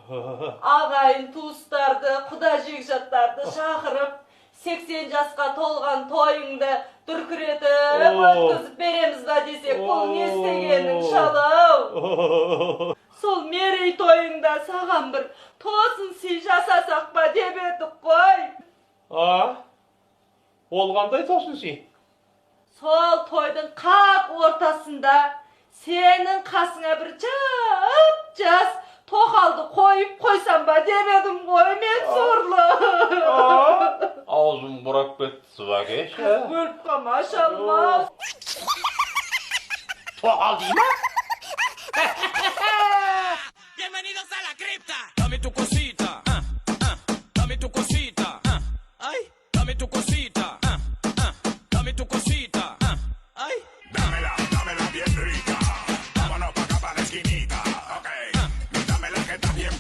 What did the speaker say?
Ağayın tuğustарды, құда жекжаттарды шақырып, 80 жасқа толған тойыңды дүркіретіп өткізіп береміз ба десек, бұл не істегенің шалау? Сол мерей тойыңда саған бір тосын сый жасасақ па деп едік қой. Ол қандай тосын сый? Сол тойдың қақ ортасында сенің қасыңа бір жап-жас тоқалды қойып қойсам ба деп едім ғой мен сорлы. Аузым бұрап кетті Сыбакеш. Бөліп қама шалмас. Тоқал дей ма? Bienvenidos a la cripta. Dame tu cosita.